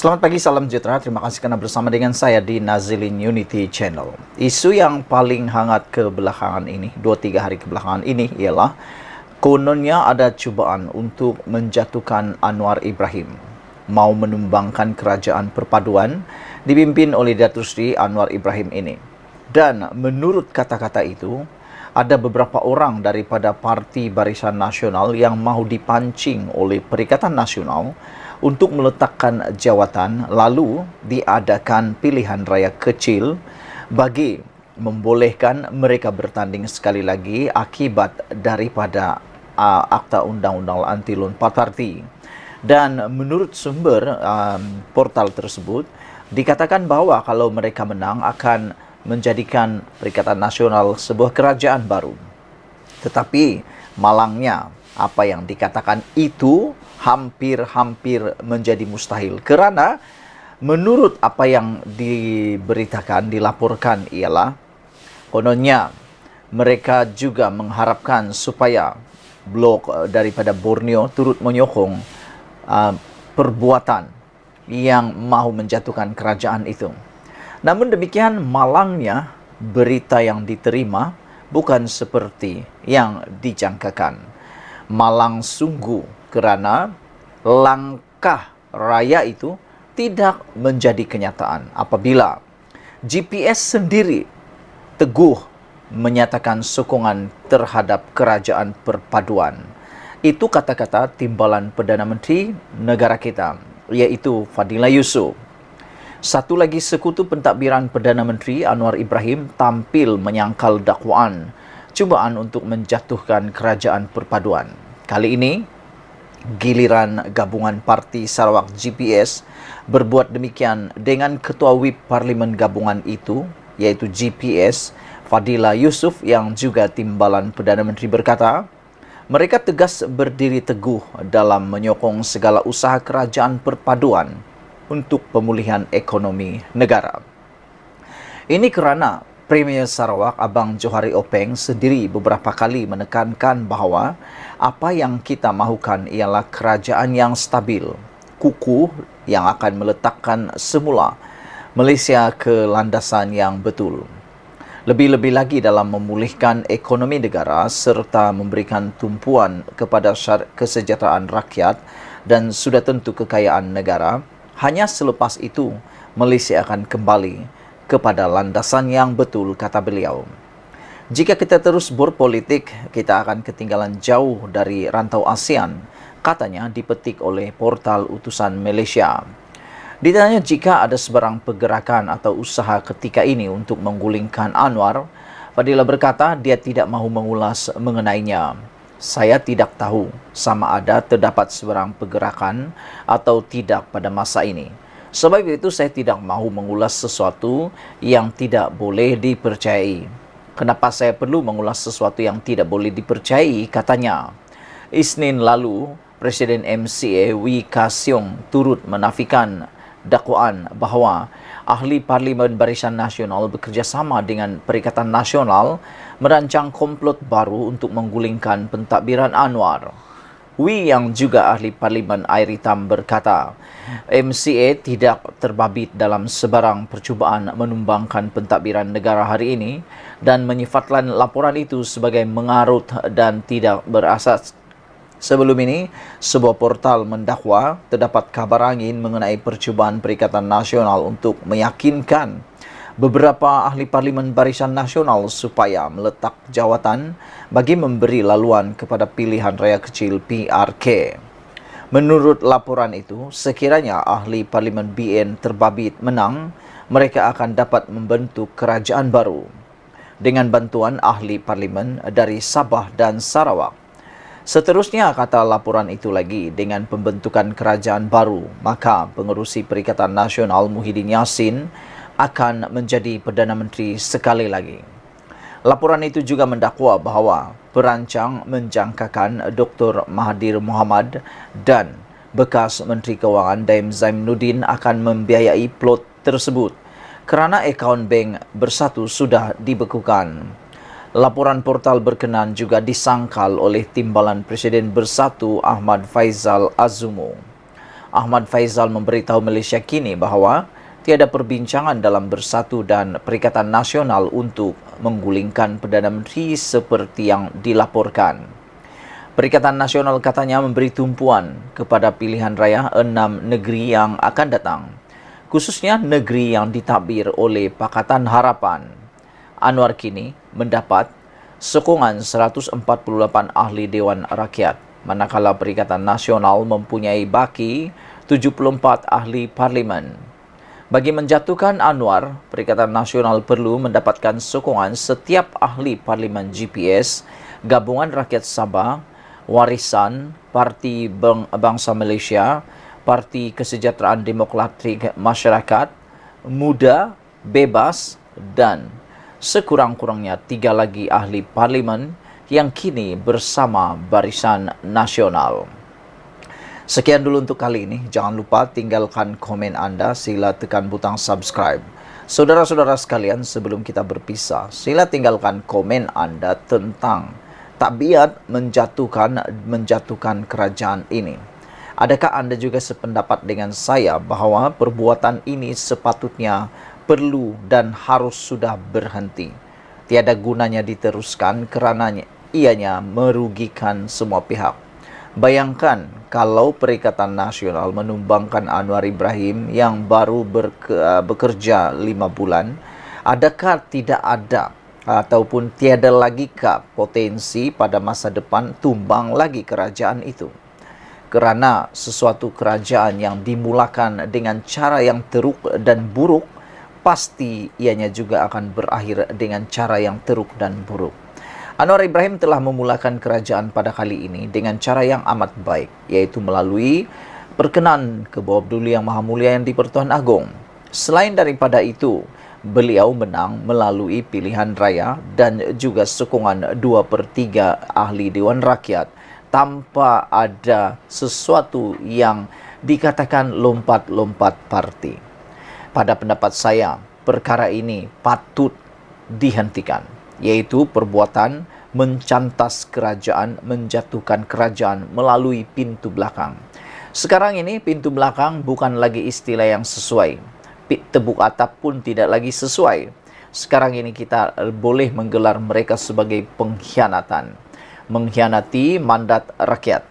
Selamat pagi, salam sejahtera. Terima kasih karena bersama dengan saya di Nazilin Unity Channel. Isu yang paling hangat kebelakangan ini, 2-3 hari kebelakangan ini ialah kononnya ada cubaan untuk menjatuhkan Anwar Ibrahim. Mau menumbangkan kerajaan perpaduan dipimpin oleh Datuk Seri Anwar Ibrahim ini. Dan menurut kata-kata itu, ada beberapa orang daripada Parti Barisan Nasional yang mahu dipancing oleh Perikatan Nasional untuk meletakkan jawatan lalu diadakan pilihan raya kecil bagi membolehkan mereka bertanding sekali lagi akibat daripada Akta Undang-Undang Anti Lompat Parti. Dan menurut sumber portal tersebut, dikatakan bahawa kalau mereka menang akan menjadikan Perikatan Nasional sebuah kerajaan baru. Tetapi malangnya apa yang dikatakan itu hampir-hampir menjadi mustahil kerana menurut apa yang diberitakan, dilaporkan ialah kononnya mereka juga mengharapkan supaya blok daripada Borneo turut menyokong perbuatan yang mahu menjatuhkan kerajaan itu. Namun demikian, malangnya berita yang diterima bukan seperti yang dijangkakan. Malang sungguh kerana langkah raya itu tidak menjadi kenyataan apabila GPS sendiri teguh menyatakan sokongan terhadap kerajaan perpaduan. Itu kata-kata timbalan Perdana Menteri negara kita, iaitu Fadillah Yusof. Satu lagi sekutu pentadbiran Perdana Menteri Anwar Ibrahim tampil menyangkal dakwaan cubaan untuk menjatuhkan kerajaan perpaduan. Kali ini, giliran gabungan Parti Sarawak GPS berbuat demikian dengan Ketua Whip Parlimen gabungan itu, iaitu GPS, Fadillah Yusof yang juga timbalan Perdana Menteri berkata, mereka tegas berdiri teguh dalam menyokong segala usaha kerajaan perpaduan untuk pemulihan ekonomi negara. Ini kerana Premier Sarawak Abang Johari Openg sendiri beberapa kali menekankan bahawa apa yang kita mahukan ialah kerajaan yang stabil, kukuh yang akan meletakkan semula Malaysia ke landasan yang betul. Lebih-lebih lagi dalam memulihkan ekonomi negara serta memberikan tumpuan kepada kesejahteraan rakyat dan sudah tentu kekayaan negara. Hanya selepas itu, Malaysia akan kembali kepada landasan yang betul, kata beliau. Jika kita terus berpolitik, kita akan ketinggalan jauh dari rantau ASEAN, katanya dipetik oleh portal Utusan Malaysia. Ditanya jika ada sebarang pergerakan atau usaha ketika ini untuk menggulingkan Anwar, Fadillah berkata dia tidak mahu mengulas mengenainya. Saya tidak tahu sama ada terdapat sebarang pergerakan atau tidak pada masa ini. Sebab itu saya tidak mahu mengulas sesuatu yang tidak boleh dipercayai. Kenapa saya perlu mengulas sesuatu yang tidak boleh dipercayai, katanya. Isnin lalu, Presiden MCA Wee Ka Siong turut menafikan dakwaan bahawa ahli Parlimen Barisan Nasional bekerjasama dengan Perikatan Nasional merancang komplot baru untuk menggulingkan pentadbiran Anwar. Wee yang juga ahli Parlimen Air Hitam berkata, MCA tidak terbabit dalam sebarang percubaan menumbangkan pentadbiran negara hari ini dan menyifatkan laporan itu sebagai mengarut dan tidak berasas. Sebelum ini, sebuah portal mendakwa terdapat kabar angin mengenai percubaan Perikatan Nasional untuk meyakinkan beberapa ahli Parlimen Barisan Nasional supaya meletak jawatan bagi memberi laluan kepada pilihan raya kecil PRK. Menurut laporan itu, sekiranya ahli Parlimen BN terbabit menang, mereka akan dapat membentuk kerajaan baru dengan bantuan ahli Parlimen dari Sabah dan Sarawak. Seterusnya, kata laporan itu lagi, dengan pembentukan kerajaan baru, maka pengerusi Perikatan Nasional Muhyiddin Yassin akan menjadi Perdana Menteri sekali lagi. Laporan itu juga mendakwa bahawa perancang menjangkakan Dr. Mahathir Mohamad dan bekas Menteri Kewangan Daim Zainuddin akan membiayai plot tersebut kerana akaun bank Bersatu sudah dibekukan. Laporan portal berkenan juga disangkal oleh timbalan Presiden Bersatu Ahmad Faizal Azumu. Ahmad Faizal memberitahu Malaysia Kini bahawa tiada perbincangan dalam Bersatu dan Perikatan Nasional untuk menggulingkan Perdana Menteri seperti yang dilaporkan. Perikatan Nasional katanya memberi tumpuan kepada pilihan raya 6 negeri yang akan datang, khususnya negeri yang ditadbir oleh Pakatan Harapan. Anwar kini mendapat sokongan 148 ahli Dewan Rakyat, manakala Perikatan Nasional mempunyai baki 74 ahli parlimen. Bagi menjatuhkan Anwar, Perikatan Nasional perlu mendapatkan sokongan setiap ahli parlimen GPS, Gabungan Rakyat Sabah, Warisan, Parti Bangsa Malaysia, Parti Kesejahteraan Demokratik Masyarakat, Muda, Bebas dan sekurang-kurangnya 3 lagi ahli parlimen yang kini bersama Barisan Nasional. Sekian dulu untuk kali ini. Jangan lupa tinggalkan komen anda, sila tekan butang subscribe. Saudara-saudara sekalian, sebelum kita berpisah, sila tinggalkan komen anda tentang tabiat menjatuhkan kerajaan ini. Adakah anda juga sependapat dengan saya bahawa perbuatan ini sepatutnya perlu dan harus sudah berhenti? Tiada gunanya diteruskan kerana ianya merugikan semua pihak. Bayangkan kalau Perikatan Nasional menumbangkan Anwar Ibrahim yang baru bekerja 5 bulan, adakah tidak ada ataupun tiada lagi kah potensi pada masa depan tumbang lagi kerajaan itu? Kerana sesuatu kerajaan yang dimulakan dengan cara yang teruk dan buruk, pasti ianya juga akan berakhir dengan cara yang teruk dan buruk. Anwar Ibrahim telah memulakan kerajaan pada kali ini dengan cara yang amat baik, iaitu melalui perkenan ke bawah Duli Yang Maha Mulia yang di-Pertuan Agong. Selain daripada itu, beliau menang melalui pilihan raya dan juga sokongan 2/3 ahli Dewan Rakyat tanpa ada sesuatu yang dikatakan lompat-lompat parti. Pada pendapat saya, perkara ini patut dihentikan, yaitu perbuatan mencantas kerajaan, menjatuhkan kerajaan melalui pintu belakang. Sekarang ini pintu belakang bukan lagi istilah yang sesuai. Tebuk atap pun tidak lagi sesuai. Sekarang ini kita boleh menggelar mereka sebagai pengkhianatan, mengkhianati mandat rakyat.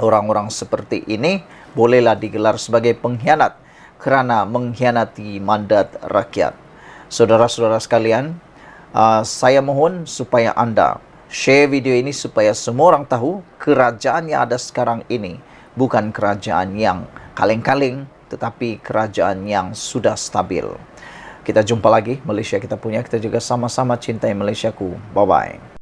Orang-orang seperti ini bolehlah digelar sebagai pengkhianat kerana mengkhianati mandat rakyat. Saudara-saudara sekalian, saya mohon supaya anda share video ini supaya semua orang tahu kerajaan yang ada sekarang ini bukan kerajaan yang kaleng-kaleng, tetapi kerajaan yang sudah stabil. Kita jumpa lagi. Malaysia kita punya, kita juga sama-sama cintai Malaysiaku. Bye-bye.